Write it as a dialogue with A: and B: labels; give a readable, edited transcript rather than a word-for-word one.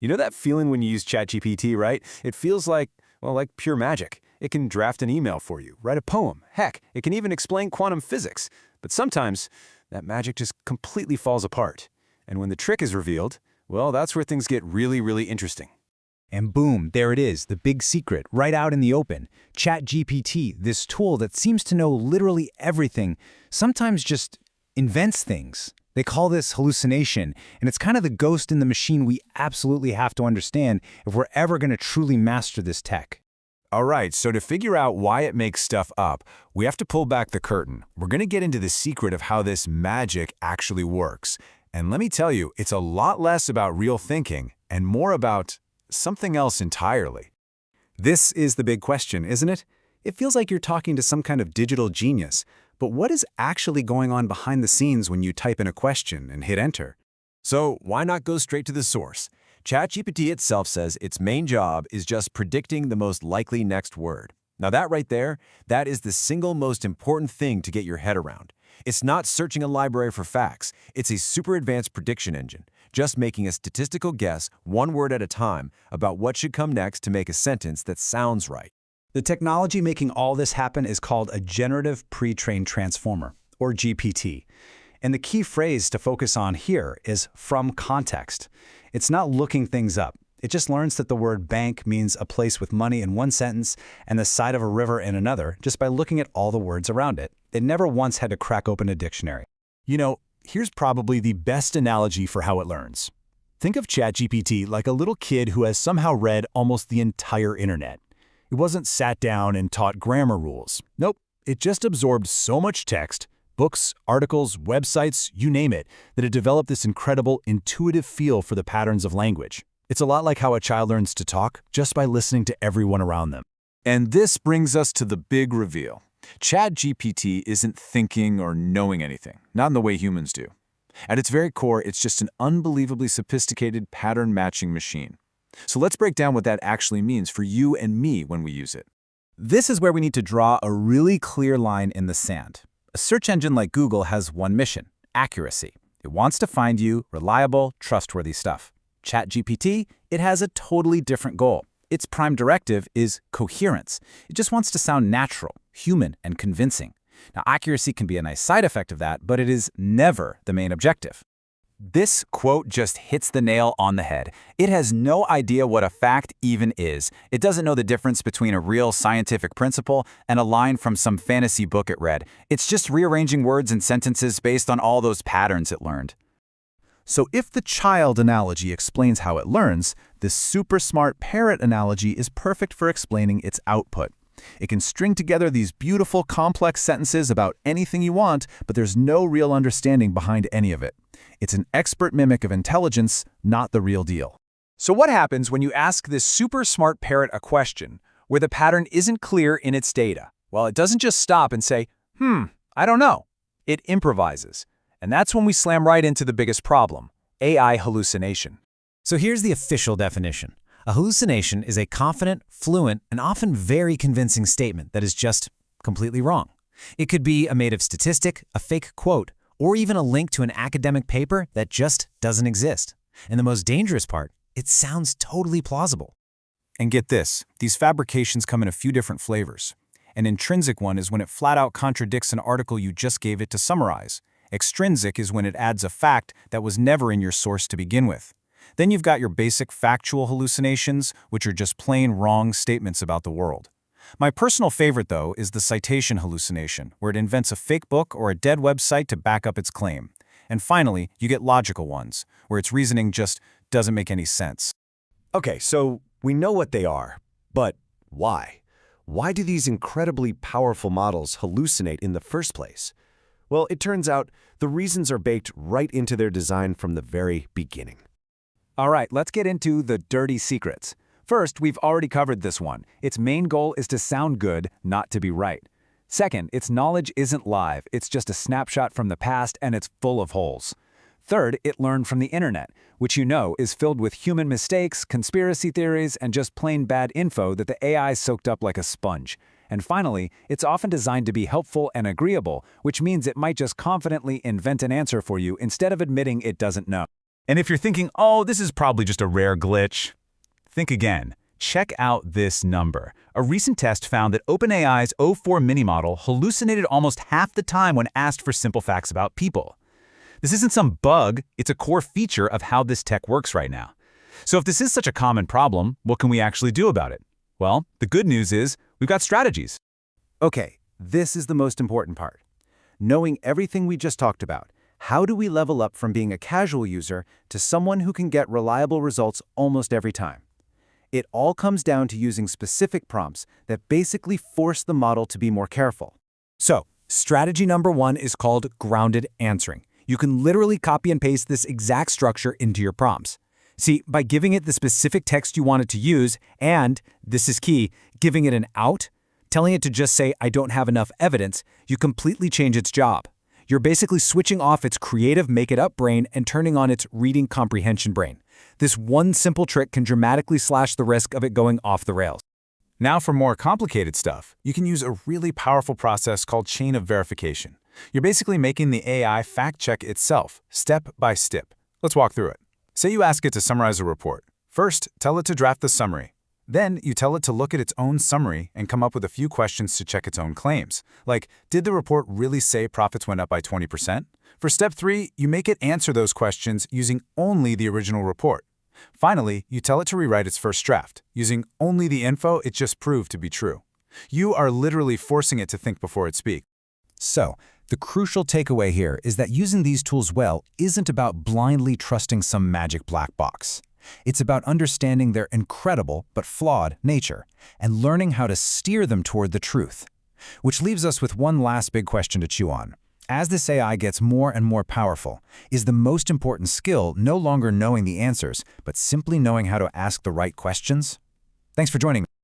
A: You know that feeling when you use ChatGPT, right? It feels like, well, like pure magic. It can draft an email for you, write a poem. Heck, it can even explain quantum physics. But sometimes, that magic just completely falls apart. And when the trick is revealed, well, that's where things get really, really interesting.
B: And boom, there it is, the big secret, right out in the open. ChatGPT, this tool that seems to know literally everything, sometimes just invents things. They call this hallucination, and it's kind of the ghost in the machine we absolutely have to understand if we're ever going to truly master this tech.
A: All right, so to figure out why it makes stuff up, we have to pull back the curtain. We're going to get into the secret of how this magic actually works. And let me tell you, it's a lot less about real thinking and more about something else entirely. This is the big question, isn't it? It feels like you're talking to some kind of digital genius, but what is actually going on behind the scenes when you type in a question and hit enter? So why not go straight to the source? ChatGPT itself says its main job is just predicting the most likely next word. Now that right there, that is the single most important thing to get your head around. It's not searching a library for facts. It's a super advanced prediction engine, just making a statistical guess one word at a time about what should come next to make a sentence that sounds right.
B: The technology making all this happen is called a generative pre-trained transformer, or GPT. And the key phrase to focus on here is from context. It's not looking things up. It just learns that the word bank means a place with money in one sentence and the side of a river in another just by looking at all the words around it. It never once had to crack open a dictionary.
A: You know, here's probably the best analogy for how it learns. Think of ChatGPT like a little kid who has somehow read almost the entire internet. It wasn't sat down and taught grammar rules. Nope, it just absorbed so much text, books, articles, websites, you name it, that it developed this incredible intuitive feel for the patterns of language. It's a lot like how a child learns to talk just by listening to everyone around them. And this brings us to the big reveal. ChatGPT isn't thinking or knowing anything, not in the way humans do. At its very core, it's just an unbelievably sophisticated pattern-matching machine. So let's break down what that actually means for you and me when we use it. This is where we need to draw a really clear line in the sand. A search engine like Google has one mission: accuracy. It wants to find you reliable, trustworthy stuff. ChatGPT, it has a totally different goal. Its prime directive is coherence. It just wants to sound natural, human, and convincing. Now, accuracy can be a nice side effect of that, but it is never the main objective. This quote just hits the nail on the head. It has no idea what a fact even is. It doesn't know the difference between a real scientific principle and a line from some fantasy book it read. It's just rearranging words and sentences based on all those patterns it learned. So if the child analogy explains how it learns, this super smart parrot analogy is perfect for explaining its output. It can string together these beautiful, complex sentences about anything you want, but there's no real understanding behind any of it. It's an expert mimic of intelligence, not the real deal. So what happens when you ask this super smart parrot a question where the pattern isn't clear in its data? Well, it doesn't just stop and say, I don't know. It improvises. And that's when we slam right into the biggest problem: AI hallucination.
B: So here's the official definition. A hallucination is a confident, fluent, and often very convincing statement that is just completely wrong. It could be a made-up statistic, a fake quote, or even a link to an academic paper that just doesn't exist. And the most dangerous part, it sounds totally plausible.
A: And get this, these fabrications come in a few different flavors. An intrinsic one is when it flat out contradicts an article you just gave it to summarize. Extrinsic is when it adds a fact that was never in your source to begin with. Then you've got your basic factual hallucinations, which are just plain wrong statements about the world. My personal favorite, though, is the citation hallucination, where it invents a fake book or a dead website to back up its claim. And finally, you get logical ones, where its reasoning just doesn't make any sense.
C: Okay, so we know what they are, but why? Why do these incredibly powerful models hallucinate in the first place? Well, it turns out the reasons are baked right into their design from the very beginning.
A: All right, let's get into the dirty secrets. First, we've already covered this one. Its main goal is to sound good, not to be right. Second, its knowledge isn't live. It's just a snapshot from the past, and it's full of holes. Third, it learned from the internet, which you know is filled with human mistakes, conspiracy theories, and just plain bad info that the AI soaked up like a sponge. And finally, it's often designed to be helpful and agreeable, which means it might just confidently invent an answer for you instead of admitting it doesn't know. And if you're thinking, oh, this is probably just a rare glitch, think again. Check out this number. A recent test found that OpenAI's O4 mini model hallucinated almost half the time when asked for simple facts about people. This isn't some bug, it's a core feature of how this tech works right now. So if this is such a common problem, what can we actually do about it? Well, the good news is we've got strategies.
C: Okay, this is the most important part. Knowing everything we just talked about, how do we level up from being a casual user to someone who can get reliable results almost every time? It all comes down to using specific prompts that basically force the model to be more careful.
B: So, strategy number 1 is called grounded answering. You can literally copy and paste this exact structure into your prompts. See, by giving it the specific text you want it to use and, this is key, giving it an out, telling it to just say, I don't have enough evidence, you completely change its job. You're basically switching off its creative make-it-up brain and turning on its reading comprehension brain. This one simple trick can dramatically slash the risk of it going off the rails.
A: Now for more complicated stuff, you can use a really powerful process called chain of verification. You're basically making the AI fact-check itself, step by step. Let's walk through it. Say you ask it to summarize a report. First, tell it to draft the summary. Then, you tell it to look at its own summary and come up with a few questions to check its own claims. Like, did the report really say profits went up by 20%? For step 3, you make it answer those questions using only the original report. Finally, you tell it to rewrite its first draft, using only the info it just proved to be true. You are literally forcing it to think before it speaks.
B: So, the crucial takeaway here is that using these tools well isn't about blindly trusting some magic black box. It's about understanding their incredible but flawed nature and learning how to steer them toward the truth. Which leaves us with one last big question to chew on. As this AI gets more and more powerful, is the most important skill no longer knowing the answers, but simply knowing how to ask the right questions? Thanks for joining me.